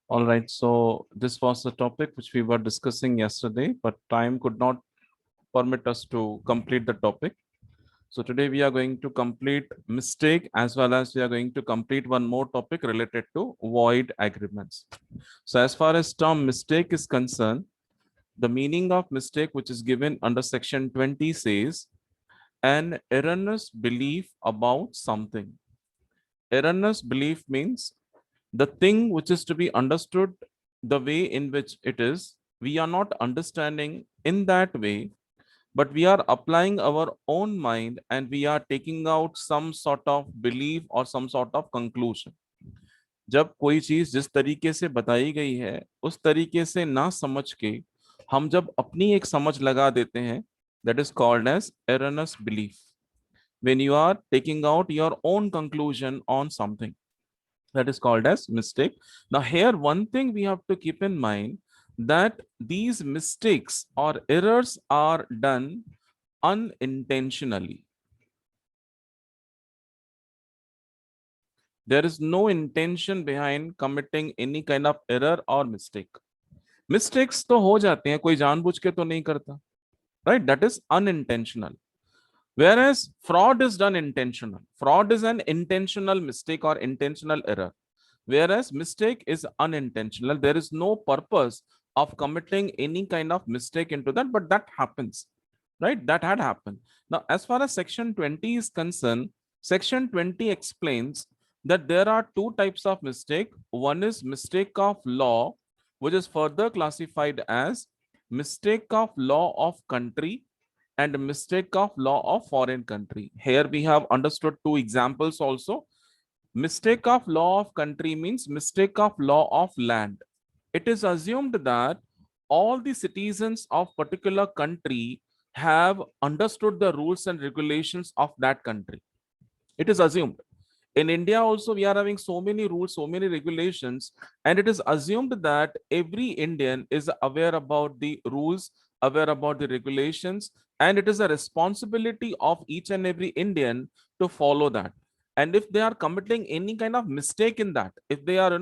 All right, so this was the topic which we were discussing yesterday, but time could not permit us to complete the topic. So today we are going to complete mistake as well as we are going to complete one more topic related to void agreements. So as far as term mistake is concerned, the meaning of mistake which is given under section 20 says an erroneous belief about something. Erroneous belief means the thing which is to be understood the way in which it is, we are not understanding in that way, but we are applying our own mind and we are taking out some sort of belief or some sort of conclusion. जब कोई चीज जिस तरीके से बताई गई है उस तरीके से ना समझ के हम जब अपनी एक समझ लगा देते हैं, that is called as erroneous belief. When you are taking out your own conclusion on something, that is called as mistake. Now here one thing we have to keep in mind, that these mistakes or errors are done unintentionally. There is no intention behind committing any kind of error or mistake. Mistakes तो हो जाते हैं, कोई जानबूझ के तो नहीं करता, right? That is unintentional. Whereas fraud is done intentional. Fraud is an intentional mistake or intentional error. Whereas mistake is unintentional. There is no purpose of committing any kind of mistake into that, but that happens, right? That had happened. Now, as far as section 20 is concerned, section 20 explains that there are two types of mistake. One is mistake of law, which is further classified as mistake of law of country and mistake of law of foreign country. Here we have understood two examples also. Mistake of law of country means mistake of law of land. It is assumed that all the citizens of particular country have understood the rules and regulations of that country. It is assumed. In India also we are having so many rules, so many regulations, and it is assumed that every Indian is aware about the rules, aware about the regulations, and it is a responsibility of each and every Indian to follow that. And if they are committing any kind of mistake in that, if they are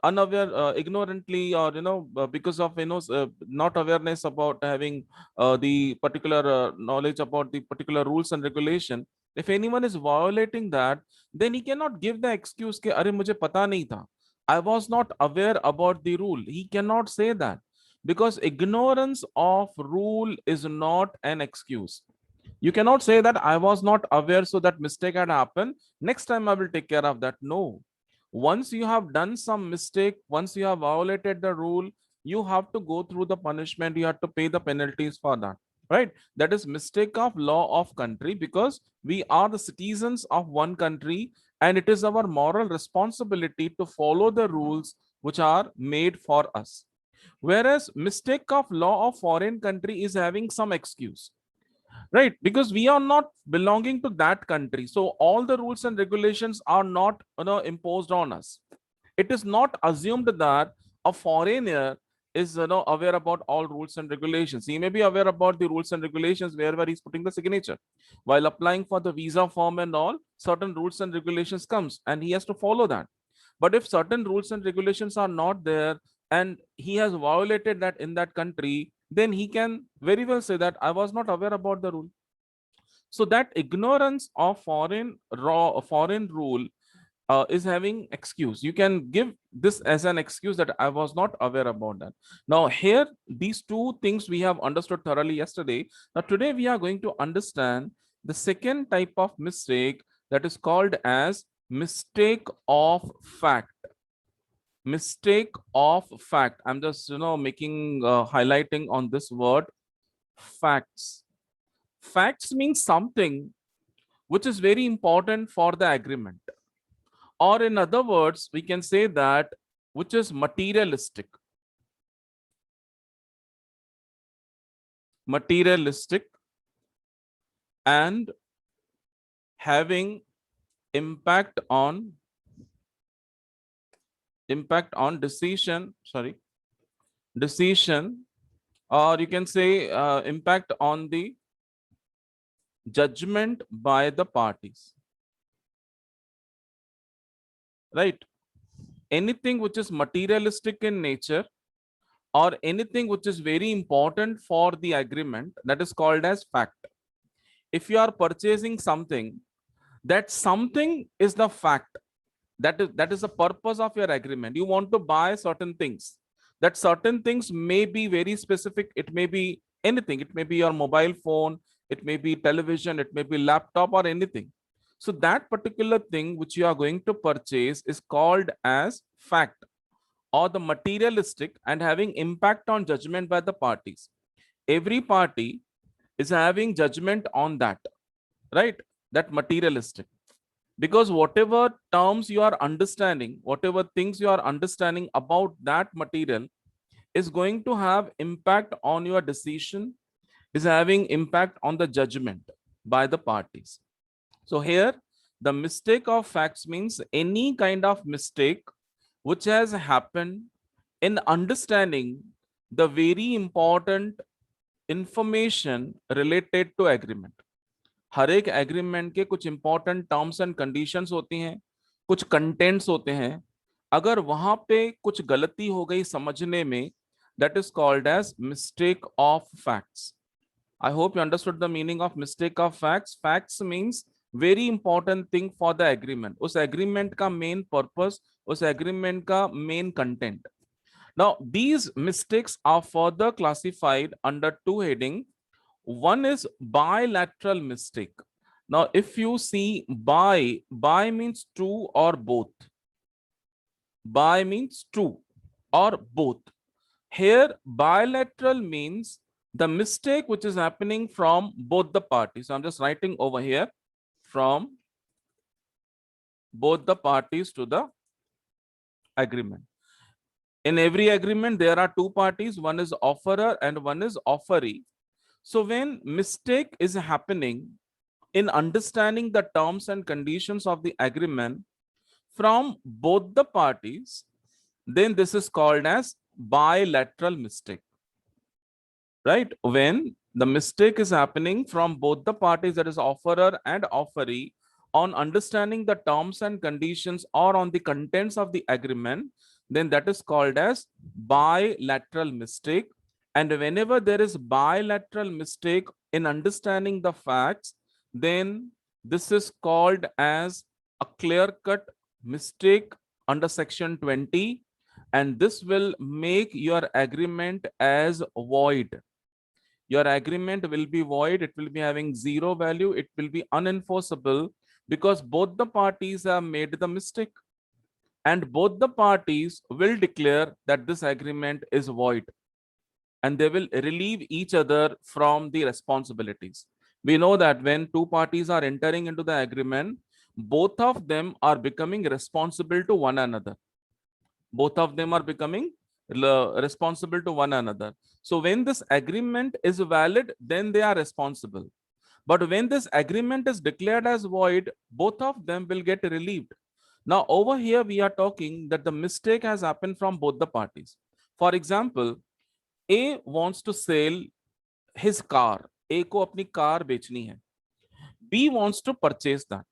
unaware, ignorantly, or because of not awareness about having the particular knowledge about the particular rules and regulation, if anyone is violating that, then he cannot give the excuse कि अरे मुझे पता नहीं था, I was not aware about the rule. He cannot say that, because ignorance of rule is not an excuse. You cannot say that I was not aware, so that mistake had happened, next time I will take care of that. No. Once you have done some mistake, once you have violated the rule, you have to go through the punishment, you have to pay the penalties for that, right? That is mistake of law of country, because we are the citizens of one country and it is our moral responsibility to follow the rules which are made for us. Whereas mistake of law of foreign country is having some excuse, right? Because we are not belonging to that country, so all the rules and regulations are not imposed on us. It is not assumed that a foreigner is aware about all rules and regulations. He may be aware about the rules and regulations wherever he's putting the signature. While applying for the visa form and all, certain rules and regulations comes and he has to follow that. But if certain rules and regulations are not there and he has violated that in that country, then he can very well say that I was not aware about the rule. So that ignorance of foreign rule is having excuse. You can give this as an excuse that I was not aware about that. Now here, these two things we have understood thoroughly yesterday. Now today we are going to understand the second type of mistake, that is called as mistake of fact. Mistake of fact. I'm just making highlighting on this word, facts. Facts means something which is very important for the agreement, or in other words we can say that which is materialistic and having impact on decision, or you can say impact on the judgment by the parties, right? anything which is materialistic in nature or anything which is very important for the agreement, that is called as fact. If you are purchasing something, that something is the fact, that is the purpose of your agreement. You want to buy certain things, that certain things may be very specific. It may be anything. It may be your mobile phone, it may be television, it may be laptop or anything. So that particular thing which you are going to purchase is called as fact, or the materialistic, and having impact on judgment by the parties. Every party is having judgment on that, right? That materialistic. Because whatever terms you are understanding, whatever things you are understanding about that material is going to have impact on your decision, is having impact on the judgment by the parties. So here, the mistake of facts means any kind of mistake which has happened in understanding the very important information related to agreement. हर एक agreement के कुछ important terms and conditions होती हैं, कुछ contents होते हैं. अगर वहां पे कुछ गलती हो गई समझने में, that is called as mistake of facts. I hope you understood the meaning of mistake of facts. Facts means very important thing for the agreement. उस agreement का main purpose, उस agreement का main content. Now, these mistakes are further classified under two heading. One is bilateral mistake. Now, if you see by means true or both. By means true or both. Here, bilateral means the mistake which is happening from both the parties. So I'm just writing over here, from both the parties to the agreement. In every agreement, there are two parties. One is offerer and one is offeree. So when mistake is happening in understanding the terms and conditions of the agreement from both the parties, then this is called as bilateral mistake. Right? When the mistake is happening from both the parties, that is offerer and offeree, on understanding the terms and conditions or on the contents of the agreement, then that is called as bilateral mistake. And whenever there is bilateral mistake in understanding the facts, then this is called as a clear-cut mistake under section 20, and this will make your agreement as void. Your agreement will be void. It will be having zero value. It will be unenforceable because both the parties have made the mistake, and both the parties will declare that this agreement is void, and they will relieve each other from the responsibilities. We know that when two parties are entering into the agreement, both of them are becoming responsible to one another. Both of them are becoming responsible to one another. So when this agreement is valid, then they are responsible. But when this agreement is declared as void, both of them will get relieved. Now over here, we are talking that the mistake has happened from both the parties. For example, A wants to sell his car. A को अपनी car बेचनी है. B wants to purchase that.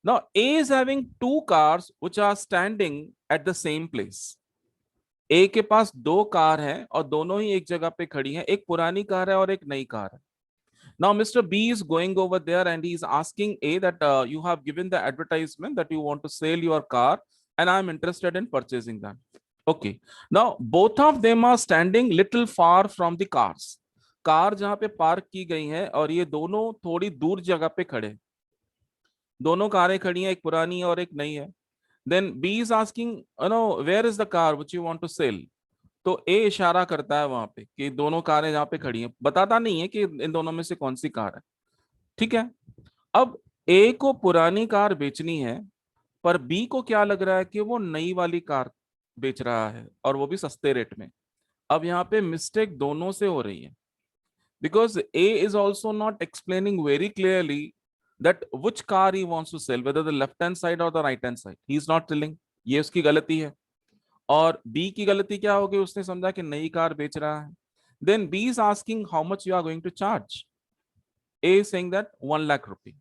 Now A is having two cars which are standing at the same place. ए के पास दो car है और दोनों ही एक जगह पे खड़ी हैं. एक पुरानी कार है और एक नई कार है. Now Mr. B is going over there and he is asking A that you have given the advertisement that you want to sell your car and I am interested in purchasing that. Okay. Now both of them are standing little far from the cars. Car जहां पे park की गई है और ये दोनों थोड़ी दूर जगह पे खड़े. दोनों कारें खड़ी हैं, एक पुरानी है और एक नई है. Then B is asking, where is the car which you want to sell? तो A इशारा करता है वहां पे कि दोनों कारें जहां पे खड़ी हैं. बताता नहीं है कि इन दोनों में से कौन सी कार है. ठीक है. अब A को पुरानी कार बेचनी है, पर B को क्या लग रहा है कि वो नई वाली कार बेच रहा है और वो भी सस्ते रेट में. अब यहाँ पे मिस्टेक दोनों से हो रही है, because A is also not explaining very clearly that which car he wants to sell, whether the left hand side or the right hand side. He is not telling. ये उसकी गलती है. और B की गलती क्या होगी? उसने समझा कि नई कार बेच रहा है. Then B is asking how much you are going to charge. A is saying that 1 lakh rupee.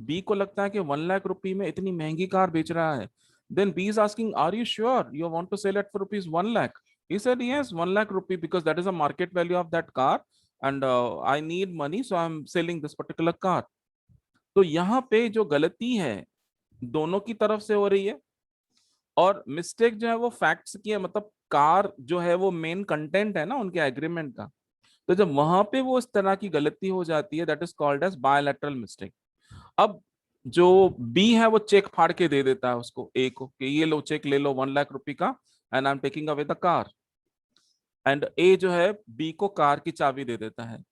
B को लगता है कि 1 लाख रुपए में इतनी महंगी कार बेच रहा है, Then B is asking, are you sure you want to sell it for rupees 1 lakh? He said, yes, 1 lakh rupee, because that is the market value of that car, and I need money, so I'm selling this particular car. तो यहाँ पे जो गलती है दोनों की तरफ से हो रही है, और मिस्टेक जो है वो फैक्ट्स की है, मतलब कार जो है वो मेन कंटेंट है ना उनके एग्रीमेंट का। तो जब वहां पे वो इस तरह की गलती हो जाती है, that is called as bilateral mistake. अब जो बी है वो चेक फाड़ के दे देता है उसको ए को कि ये लो चेक ले लो 1 लाख रुपए का, and I am taking away the car. And a जो है बी को कार की चाबी दे देता है।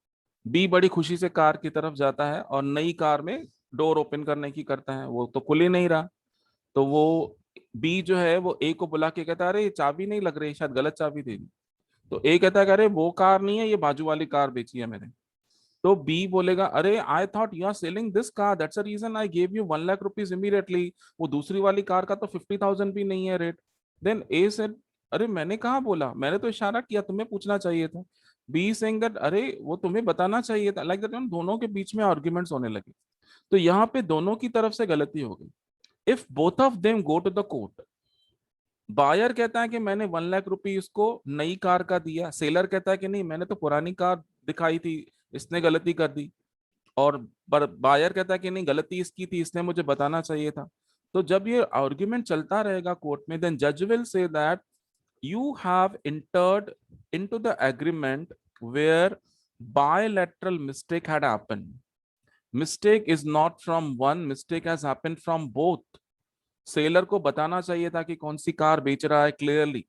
बी बड़ी खुशी से कार की तरफ जाता है और नई कार में डोर ओपन करने की करता है, वो तो खुल ही नहीं रहा। तो वो बी जो है वो ए को बुला के कहता है, अरे ये चाबी नहीं लग रही, शायद गलत चाबी दे दी। तो ए कहता है कि अरे वो कार नहीं है, ये बाजू वाली कार बेची है मैंने। तो बी बोलेगा, अरे I thought you are selling this car, that's the reason I gave you 1 lakh rupees immediately. वो दूसरी वाली कार का तो 50,000 भी नहीं है रेट। देन ए सेड, अरे मैंने कहा बोला, मैंने तो इशारा किया, तुम्हें पूछना चाहिए था। बी सेइंग दैट अरे वो तुम्हें बताना चाहिए था, लाइक दैट दोनों के बीच में आर्ग्यूमेंट्स होने लगे। तो यहाँ पे दोनों की तरफ से गलती हो गई। If both of them go to the court, buyer कहता है कि मैंने 1 लाख रुपए इसको नई कार का दिया, सेलर कहता है कि नहीं मैंने तो पुरानी कार दिखाई थी, इसने गलती कर दी। और बायर कहता है कि नहीं गलती इसकी थी, इसने मुझे बताना चाहिए था। तो जब ये आर्ग्यूमेंट चलता रहेगा कोर्ट में, देन जज will say that you have entered into the agreement where bilateral mistake had happened. Mistake is not from one, mistake has happened from both. Seller को बताना चाहिए था कि कौन सी कार बेच रहा है क्लियरली,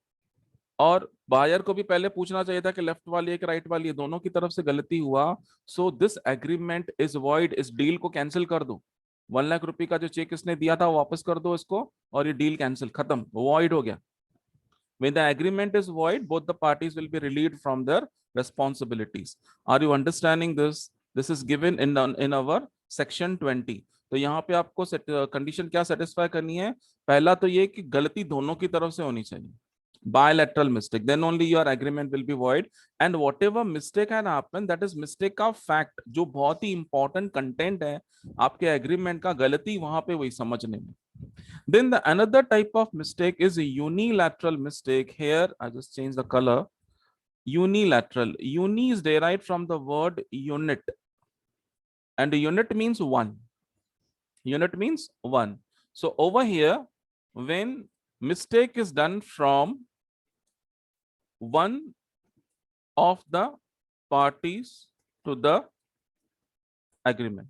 और बायर को भी पहले पूछना चाहिए था कि लेफ्ट वाली है कि राइट वाली है, दोनों की तरफ से गलती हुआ। So this agreement is void, इस डील को कैंसिल कर दो। 1 लाख रुपए का जो चेक इसने दिया था वो वापस कर दो इसको, और ये डील कैंसिल, खत्म, वॉइड हो गया। When the agreement is void, both the parties will be relieved from their responsibilities. Are you understanding this? This is given in our section 20. तो यहाँ पे आपको कंडीशन क्या सेटिस्फाई करनी है? पहला तो ये कि गलती दोनों की तरफ से होनी चाहिए, bilateral mistake, then only your agreement will be void. And whatever mistake had happened, that is mistake of fact, जो बहुत ही important content है आपके agreement का, गलती वहां पे वही समझने में। Then the another type of mistake is a unilateral mistake. Here I just change the color. Unilateral. Uni is derived from the word unit, and unit means one. Unit means one. So over here, when mistake is done from one of the parties to the agreement,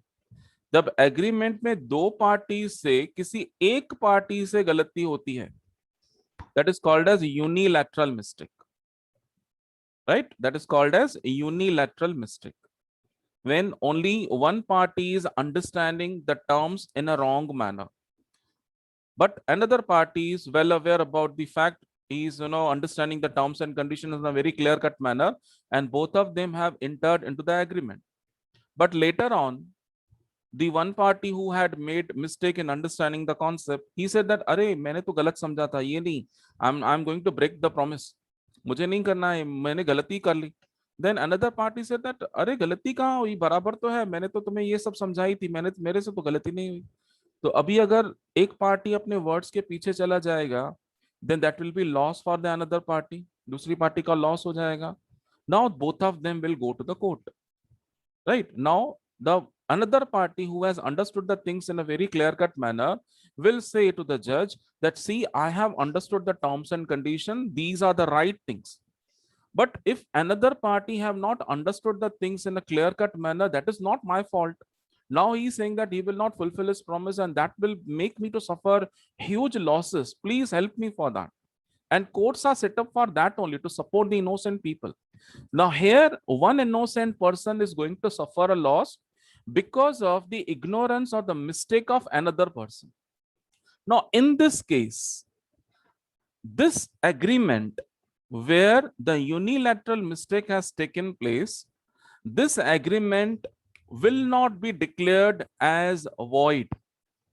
जब agreement में दो party से किसी एक party से गलती होती है, that is called as unilateral mistake, right? That is called as unilateral mistake, when only one party is understanding the terms in a wrong manner, but another party is well aware about the fact, he is understanding the terms and conditions in a very clear cut manner, and both of them have entered into the agreement. But later on, the one party who had made mistake in understanding the concept, he said that अरे मैंने तो गलत समझा था, ये नहीं, I'm going to break the promise, मुझे नहीं करना है, मैंने गलती कर ली। Then another party said that अरे गलती कहाँ हुई, बराबर तो है, मैंने तो तुम्हें ये सब समझाई थी, मेरे से तो गलती नहीं हुई। तो अभी अगर एक पार्टी अपने वर्ड्स के पीछे चला जाएगा, then that will be loss for the another party, दूसरी पार्टी का लॉस हो जाएगा। Now both of them will go to the court, right? Now the another party who has understood the things in a very clear cut manner will say to the judge that, see, I have understood the terms and condition, these are the right things. But if another party have not understood the things in a clear cut manner, that is not my fault. Now he is saying that he will not fulfill his promise, and that will make me to suffer huge losses, please help me for that. And courts are set up for that only, to support the innocent people. Now here one innocent person is going to suffer a loss because of the ignorance or the mistake of another person. Now in this case, this agreement where the unilateral mistake has taken place, this agreement will not be declared as void.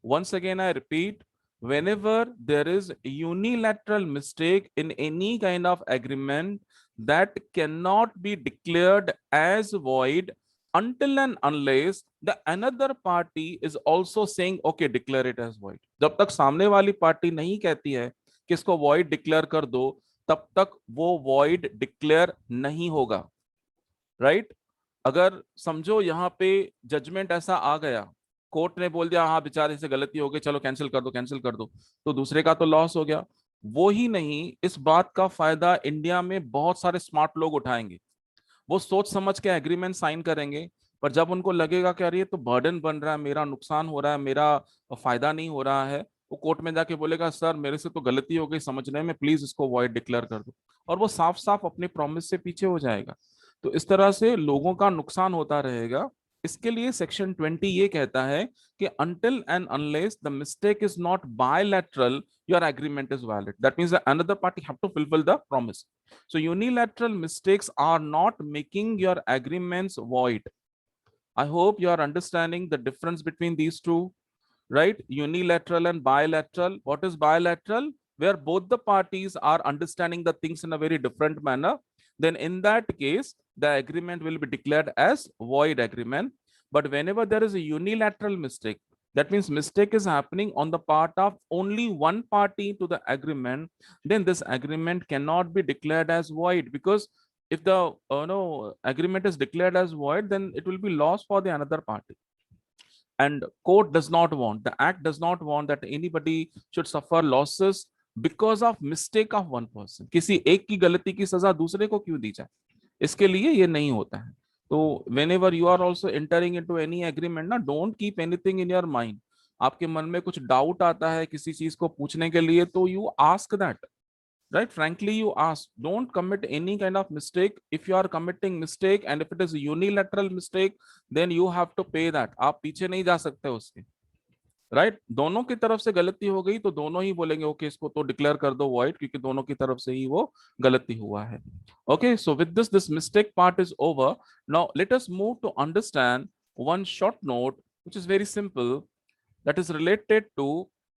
Once again I repeat, whenever there is a unilateral mistake in any kind of agreement, that cannot be declared as void, until and unless the another party is also saying okay declare it as void. जब तक सामने वाली party नहीं कहती है कि इसको void declare कर दो, तब तक वो void declare नहीं होगा, राइट? अगर समझो यहाँ पे जजमेंट ऐसा आ गया, कोर्ट ने बोल दिया हाँ बेचारे से गलती हो गई, चलो कैंसिल कर दो कैंसिल कर दो, तो दूसरे का तो लॉस हो गया। वो ही नहीं, इस बात का फायदा इंडिया में बहुत सारे स्मार्ट लोग उठाएंगे। वो सोच समझ के एग्रीमेंट साइन करेंगे, पर जब उनको लगेगा कि अरे ये तो बर्डन बन रहा है, मेरा नुकसान हो रहा है, मेरा फायदा नहीं हो रहा है, वो कोर्ट में जाके बोलेगा सर मेरे से तो गलती हो गई समझने में, प्लीज इसको वॉइड डिक्लेयर कर दो, और वो साफ साफ अपने प्रॉमिस से पीछे हो जाएगा। तो इस तरह से लोगों का नुकसान होता रहेगा। इसके लिए सेक्शन 20 ये कहता है कि until and unless the mistake is not bilateral, your agreement is valid. That means that another party have to fulfill the promise. So unilateral mistakes are not making your agreements void. I hope you are understanding the difference between these two, right? Unilateral and bilateral. What is bilateral? Where both the parties are understanding the things in a very different manner. Then in that case, the agreement will be declared as void agreement. But whenever there is a unilateral mistake, that means mistake is happening on the part of only one party to the agreement, then this agreement cannot be declared as void, because if the no agreement is declared as void, then it will be lost for the another party. And court does not want, the act does not want that anybody should suffer losses because of mistake of one person. किसी एक की गलती की सजा दूसरे को क्यों दी जाए, इसके लिए ये नहीं होता है। तो whenever you are also entering into any agreement ना, don't keep anything in your mind. आपके मन में कुछ डाउट आता है किसी चीज को पूछने के लिए, तो you ask that, right? Frankly you ask, don't commit any kind of mistake. If you are committing mistake and if it is a unilateral mistake, then you have to pay that. आप पीछे नहीं जा सकते उसके, right? दोनों की तरफ से गलती हो गई तो दोनों ही बोलेंगे ओके इसको तो डिक्लेयर कर दो वॉइड, क्योंकि दोनों की तरफ से ही वो गलती हुआ है। Okay, so with this mistake part is over. Now let us move to understand one short note which is very simple, that is related to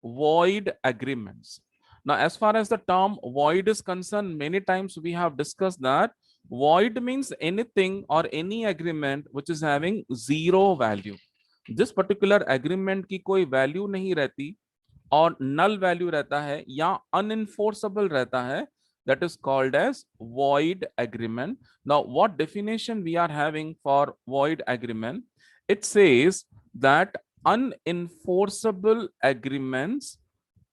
void agreements. Now, as far as the term void is concerned, many times we have discussed that void means anything or any agreement which is having zero value. जिस particular agreement की कोई value नहीं रहती और null value रहता है या अनइंफोर्सेबल रहता है, that is called as void agreement. Now, what definition we are having for void agreement? It says that unenforceable agreements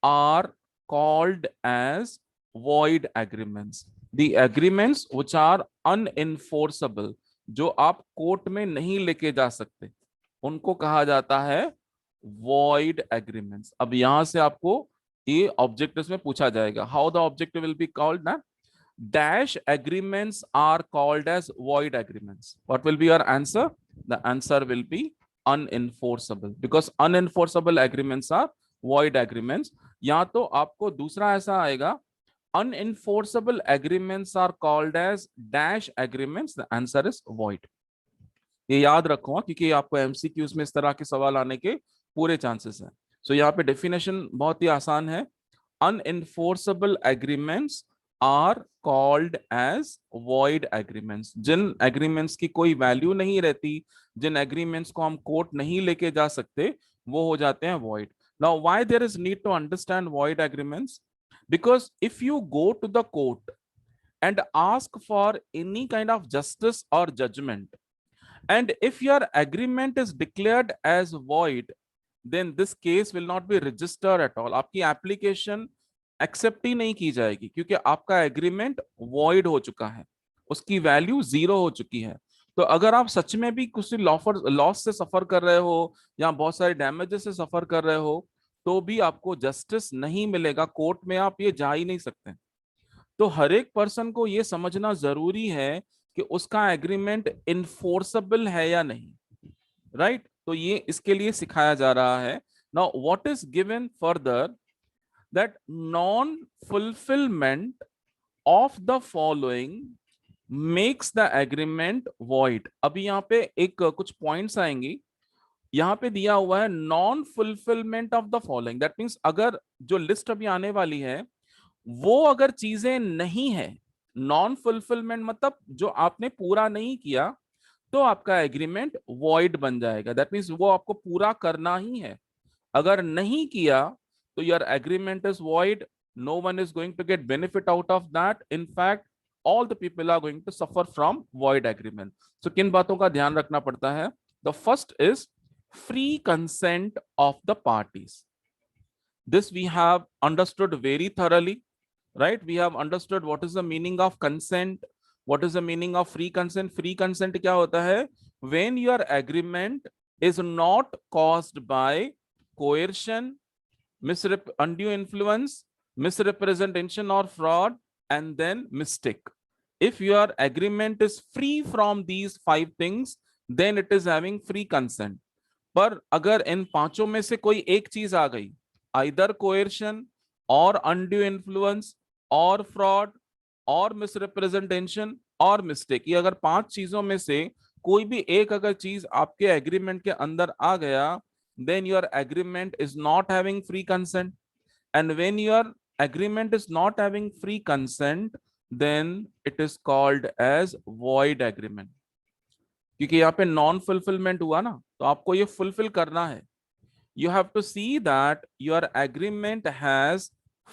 are called as void agreements. The agreements which are unenforceable, जो आप court में नहीं लेके जा सकते, उनको कहा जाता है void agreements. अब यहां से आपको ये ऑब्जेक्टिव्स में पूछा जाएगा, how the objective will be called ना, dash agreements are called as void agreements. What will be your answer? The answer will be unenforceable, because unenforceable agreements are void agreements. या तो आपको दूसरा ऐसा आएगा, unenforceable agreements are called as dash agreements. The answer is void. ये याद रखो क्योंकि आपको एमसीक्यूज में इस तरह के सवाल आने के पूरे चांसेस हैं। सो यहाँ पे डेफिनेशन बहुत ही आसान है, unenforceable agreements are called as void agreements. जिन एग्रीमेंट्स की कोई वैल्यू नहीं रहती, जिन एग्रीमेंट्स को हम कोर्ट नहीं लेके जा सकते, वो हो जाते हैं void. Now why there is need to understand void agreements? Because if you go to the court and ask for any kind of justice or judgment, and if your agreement is declared as void, then this case will not be registered at all. आपकी application accept ही नहीं की जाएगी, क्योंकि आपका agreement void हो चुका है, उसकी वैल्यू जीरो हो चुकी है। तो अगर आप सच में भी कुछ लॉस से सफर कर रहे हो या बहुत सारे डैमेजेस से सफर कर रहे हो, तो भी आपको जस्टिस नहीं मिलेगा, कोर्ट में आप ये जा ही नहीं सकते। तो हर एक पर्सन को ये समझना जरूरी है कि उसका एग्रीमेंट इनफोर्सेबल है या नहीं, राइट? तो ये इसके लिए सिखाया जा रहा है। Now what is given further, that non fulfilment of the following makes the agreement void. अभी यहाँ पे एक कुछ पॉइंट्स आएंगी, यहाँ पे दिया हुआ है non fulfilment of the following. That means अगर जो लिस्ट अभी आने वाली है वो अगर चीजें नहीं है, नॉन फुलफिलमेंट मतलब जो आपने पूरा नहीं किया, तो आपका एग्रीमेंट वॉइड बन जाएगा। दैट मीन्स वो आपको पूरा करना ही है। अगर नहीं किया तो your agreement is void, no one is going to get benefit out of that, in fact all the people are going to suffer from void agreement. So किन बातों का ध्यान रखना पड़ता है? The first is free consent of the parties. This we have understood very thoroughly, right? We have understood what is the meaning of consent, what is the meaning of free consent. Free consent क्या होता है? When your agreement is not caused by coercion, undue influence, misrepresentation or fraud, and then mistake. If your agreement is free from these five things, then it is having free consent. पर अगर इन पांचों में से कोई एक चीज आ गई, either कोएर्शन और अनड्यू इन्फ्लुएंस और फ्रॉड और मिसरिप्रेजेंटेशन और मिस्टेक, ये अगर पांच चीजों में से कोई भी एक अगर चीज आपके एग्रीमेंट के अंदर आ गया, then your agreement is not having free consent. And when your agreement is not having free consent, then it is called as void agreement. क्योंकि यहाँ पे नॉन फुलफिलमेंट हुआ ना, तो आपको ये फुलफिल करना है। You have to see that your agreement has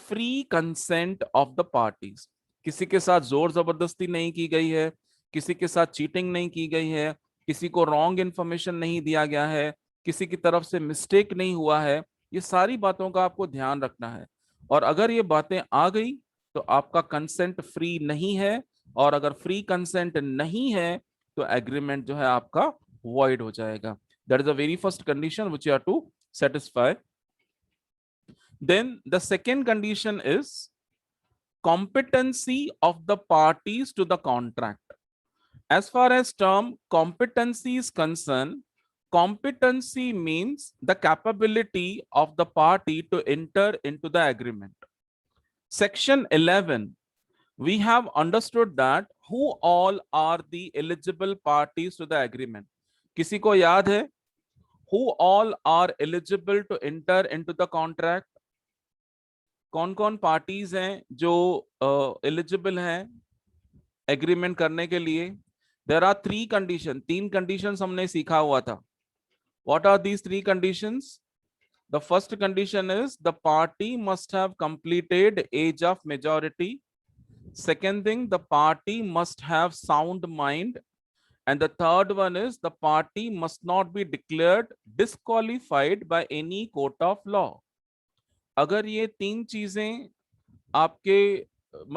free consent of the parties. किसी के साथ जोर जबरदस्ती नहीं की गई है, किसी के साथ चीटिंग नहीं की गई है, किसी को रॉन्ग इंफॉर्मेशन नहीं दिया गया है, किसी की तरफ से मिस्टेक नहीं हुआ है। ये सारी बातों का आपको ध्यान रखना है। और अगर ये बातें आ गई तो आपका कंसेंट फ्री नहीं है, और अगर फ्री कंसेंट नहीं है तो एग्रीमेंट जो है आपका वॉइड हो जाएगा। That is the very first condition which you have to satisfy. Then the second condition is competency of the parties to the contract. As far as term competency is concerned, competency means the capability of the party to enter into the agreement. Section 11, we have understood that who all are the eligible parties to the agreement. किसी को याद है who all are eligible to enter into the contract? कौन कौन parties हैं जो eligible हैं agreement करने के लिए? देयर आर थ्री कंडीशन, तीन कंडीशंस हमने सीखा हुआ था। What are these three conditions? The first condition is the party must have completed age of majority. Second thing, the party must have sound mind. And the third one is the party must not be declared disqualified by any court of law. अगर ये तीन चीजें आपके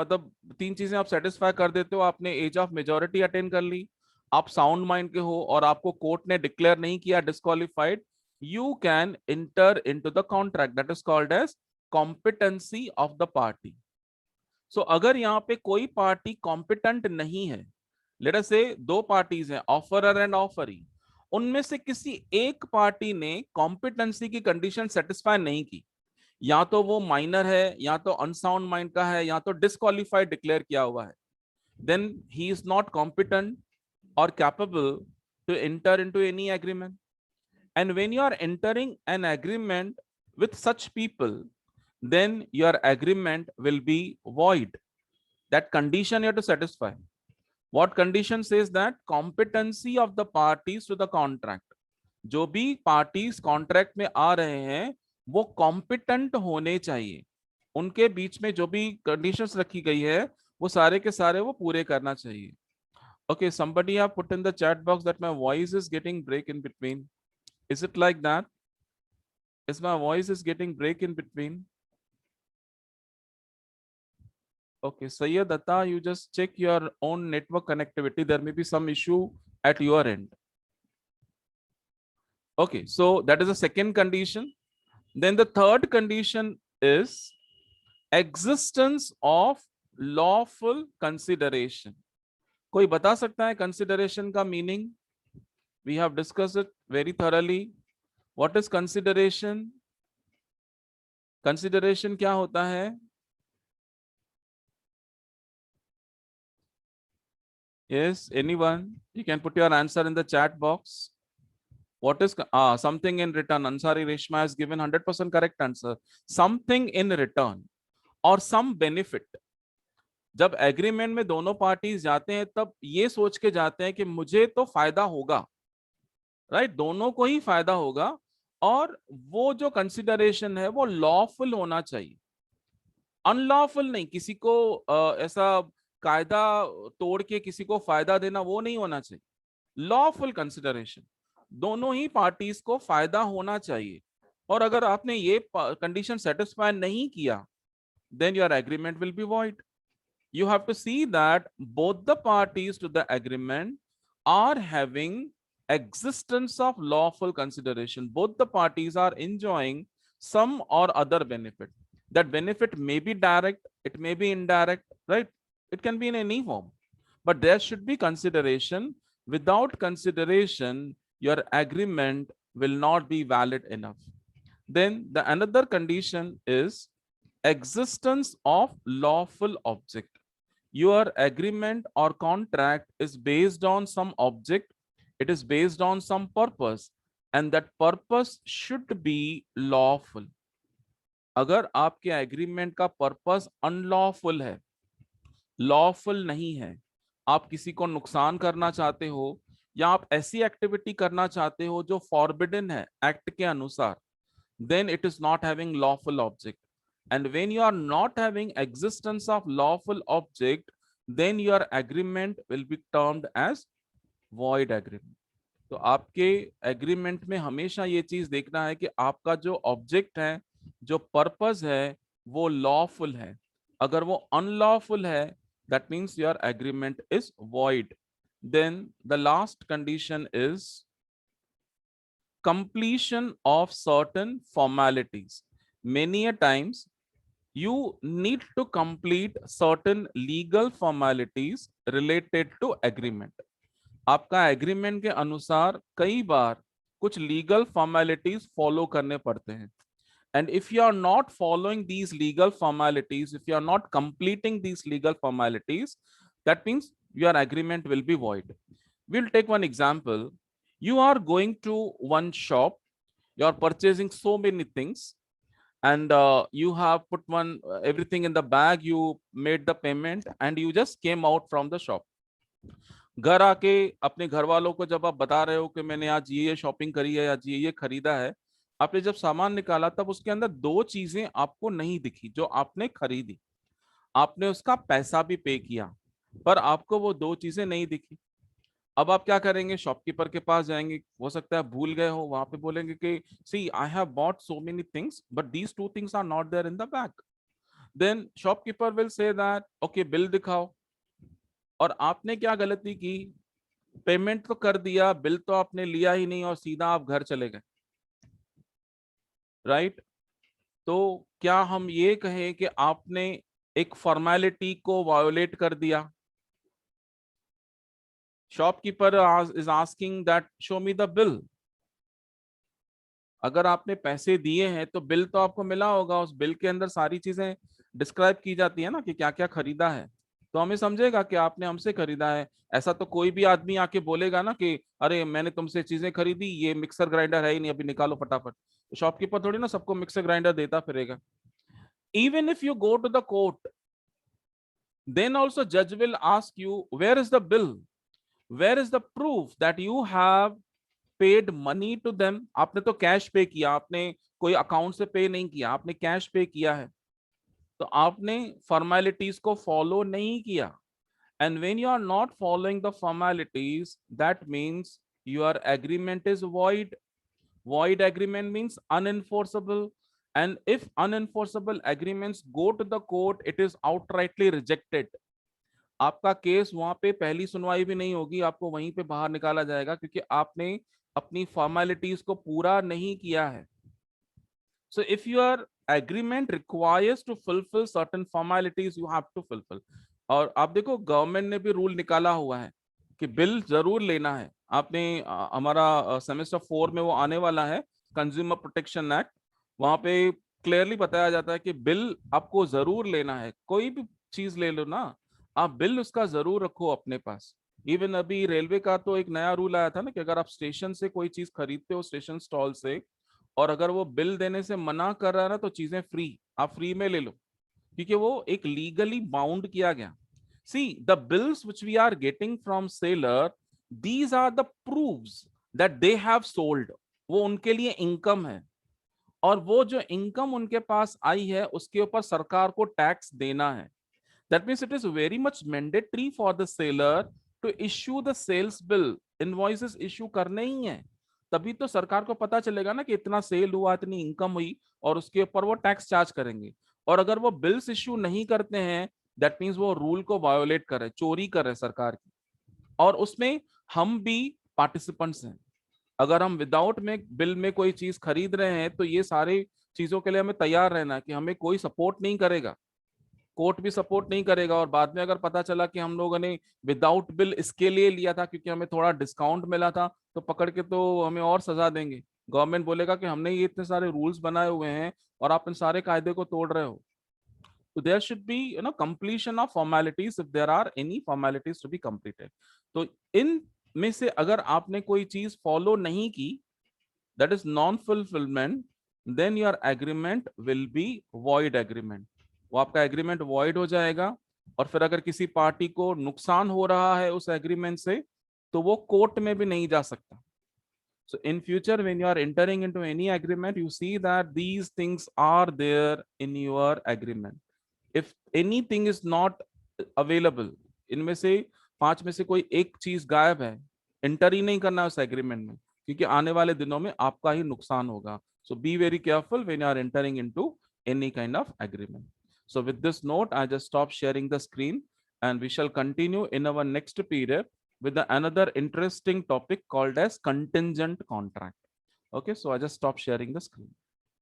मतलब तीन चीजें आप satisfy कर देते हो, आपने एज ऑफ मेजॉरिटी अटेन कर ली, आप साउंड माइंड के हो और आपको कोर्ट ने डिक्लेयर नहीं किया disqualified, you can enter into the contract. That is called as competency of the party. So अगर यहाँ पे कोई पार्टी कॉम्पिटेंट नहीं है, लेट अस से दो पार्टीज हैं, ऑफरर एंड ऑफरी, उनमें से किसी एक पार्टी ने कॉम्पिटेंसी की कंडीशन सेटिस्फाई नहीं की, या तो वो माइनर है, या तो अनसाउंड माइंड का है, या तो डिस्क्वालिफाइड डिक्लेयर किया हुआ है, then he is not competent और capable to enter into any agreement. And when you are entering an agreement with such people, then your agreement will be void. That condition you have to satisfy. What condition says that? Competency of the parties to the contract. जो भी parties contract में आ रहे हैं वो competent होने चाहिए, उनके बीच में जो भी conditions रखी गई है वो सारे के सारे वो पूरे करना चाहिए। Okay, somebody have put in the chat box that my voice is getting break in between. Is it like that? Is my voice is getting break in between? Okay, Sayyid Atta, you just check your own network connectivity. There may be some issue at your end. Okay, so that is the second condition. Then the third condition is existence of lawful consideration. कोई बता सकता है consideration का meaning? We have discussed it very thoroughly. What is consideration? Consideration क्या होता है? Yes, anyone? You can put your answer in the chat box. What is something in return? Ansari Reshma has given 100% correct answer. Something in return or some benefit. जब agreement में दोनों parties जाते हैं तब ये सोच के जाते हैं कि मुझे तो फायदा होगा, राइट, दोनों को ही फायदा होगा, और वो जो कंसिडरेशन है वो लॉफुल होना चाहिए, अनलॉफुल नहीं। किसी को ऐसा कायदा तोड़ के किसी को फायदा देना वो नहीं होना चाहिए। लॉफुल कंसिडरेशन, दोनों ही पार्टीज को फायदा होना चाहिए। और अगर आपने ये कंडीशन सेटिस्फाई नहीं किया, then your agreement will be void. You have to see that both the parties to the agreement are having existence of lawful consideration. Both the parties are enjoying some or other benefit. That benefit may be direct, it may be indirect, right? It can be in any form, but there should be consideration. Without consideration, your agreement will not be valid enough. Then the another condition is existence of lawful object. Your agreement or contract is based on some object, it is based on some purpose, and that purpose should be lawful. अगर आपके agreement का purpose unlawful है, lawful नहीं है, आप किसी को नुकसान करना चाहते हो, या आप ऐसी एक्टिविटी करना चाहते हो जो फॉरबिडन है एक्ट के अनुसार, then it is not having lawful object. And when you are not having existence of lawful object, then your agreement will be termed as void agreement. तो आपके एग्रीमेंट में हमेशा ये चीज देखना है कि आपका जो ऑब्जेक्ट है, जो पर्पस है, वो लॉफुल है। अगर वो अनलॉफुल है, that means your agreement is void. Then the last condition is completion of certain formalities. Many a times you need to complete certain legal formalities related to agreement. आपका agreement के अनुसार कई बार कुछ legal formalities follow करने पड़ते हैं, and if you are not following these legal formalities, if you are not completing these legal formalities, that means your agreement will be void. We'll take one example. You are going to one shop, you are purchasing so many things, and you have put one everything in the bag, you made the payment, and you just came out from the shop. घर आके अपने घर वालों को जब आप बता रहे हो कि मैंने आज ये शॉपिंग करी है, आज ये खरीदा है, आपने जब सामान निकाला तब उसके अंदर दो चीजें आपको नहीं दिखी जो आपने खरीदी। आपने उसका पैसा भी पे किया, पर आपको वो दो चीजें नहीं दिखी। अब आप क्या करेंगे? शॉपकीपर के पास जाएंगे, हो सकता है भूल गए हो, वहां पे बोलेंगे कि see I have bought so many things but these two things are not there in the bag. Then shopkeeper will say that okay bill दिखाओ। और आपने क्या गलती की? पेमेंट तो कर दिया, बिल तो आपने लिया ही नहीं और सीधा आप घर चले गए, राइट? तो क्या हम ये कहें कि आपने एक फॉर्मेलिटी को वायोलेट कर दिया? Shopkeeper is asking that show me the bill. अगर आपने पैसे दिए हैं तो बिल तो आपको मिला होगा, उस बिल के अंदर सारी चीजें डिस्क्राइब की जाती है ना कि क्या क्या खरीदा है, तो हमें समझेगा कि आपने हमसे खरीदा है। ऐसा तो कोई भी आदमी आके बोलेगा ना कि अरे मैंने तुमसे चीजें खरीदी, ये मिक्सर ग्राइंडर है ही नहीं, अभी निकालो फटाफट। तो शॉपकीपर थोड़ी ना सबको मिक्सर ग्राइंडर देता फिरेगा। Even if you go to the court, then also judge will ask you where is the bill, where is the proof that you have paid money to them? आपने तो cash पे किया, आपने कोई account से पे नहीं किया, आपने कैश पे किया है, तो आपने फॉर्मेलिटीज को फॉलो नहीं किया। And when you are not following the formalities, that means your agreement is void. Void agreement means unenforceable. And if unenforceable agreements go to the court, it is outrightly rejected. आपका case वहां पे पहली सुनवाई भी नहीं होगी, आपको वहीं पे बाहर निकाला जाएगा क्योंकि आपने अपनी फॉर्मेलिटीज को पूरा नहीं किया है। So if your agreement requires to fulfill certain formalities, you have to fulfill. और आप देखो गवर्नमेंट ने भी रूल निकाला हुआ है कि बिल जरूर लेना है। आपने हमारा सेमेस्टर 4 में वो आने वाला है, कंज्यूमर प्रोटेक्शन एक्ट, वहां पे क्लियरली बताया जाता है कि बिल आपको जरूर लेना है। कोई भी चीज ले लो ना, आप बिल उसका जरूर रखो अपने पास। इवन अभी रेलवे का तो एक नया रूल आया था ना कि अगर आप स्टेशन से कोई चीज खरीदते हो, स्टेशन स्टॉल से, और अगर वो बिल देने से मना कर रहा है ना, तो चीजें फ्री, आप फ्री में ले लो, क्योंकि वो एक लीगली बाउंड किया गया। See, the bills which we are getting from seller, these are the proofs that they have sold. वो उनके लिए इनकम है, और वो जो इनकम उनके पास आई है उसके ऊपर सरकार को टैक्स देना है. That means it is very much mandatory for the seller to issue the sales bill. Invoices issue करने ही है, तभी तो सरकार को पता चलेगा ना कि इतना सेल हुआ, इतनी इनकम हुई, और उसके ऊपर वो टैक्स चार्ज करेंगे. और अगर वो बिल्स इश्यू नहीं करते हैं, दैट मीन्स वो रूल को वायोलेट कर रहे, चोरी कर रहे सरकार की. और उसमें हम भी पार्टिसिपेंट्स हैं. अगर हम विदाउट में बिल में कोई चीज खरीद रहे हैं, तो ये सारी चीजों के लिए हमें तैयार रहना कि हमें कोई सपोर्ट नहीं करेगा, कोर्ट भी सपोर्ट नहीं करेगा. और बाद में अगर पता चला कि हम लोगों ने विदाउट बिल इसके लिए लिया था क्योंकि हमें थोड़ा डिस्काउंट मिला था, तो पकड़ के तो हमें और सजा देंगे. गवर्नमेंट बोलेगा कि हमने ये इतने सारे रूल्स बनाए हुए हैं और आप इन सारे कायदे को तोड़ रहे हो. तो there should be completion of formalities if there are any formalities to be completed. तो इन में से अगर आपने कोई चीज फॉलो नहीं की, that is non fulfilment, then your agreement will be void agreement. वो आपका एग्रीमेंट वॉइड हो जाएगा. और फिर अगर किसी पार्टी को नुकसान हो रहा है उस एग्रीमेंट से, तो वो कोर्ट में भी नहीं जा सकता. So in future, when you are entering into any agreement, you see that these things are there in your agreement. If anything is not available, इनमें से 5 में से कोई एक चीज गायब है, एंटर ही नहीं करना है उस एग्रीमेंट में, क्योंकि आने वाले दिनों में आपका ही नुकसान होगा. So be very careful when you are entering into any kind of agreement. So with this note, I just stop sharing the screen, and we shall continue in our next period with another interesting topic called as contingent contract. Okay, so I just stop sharing the screen.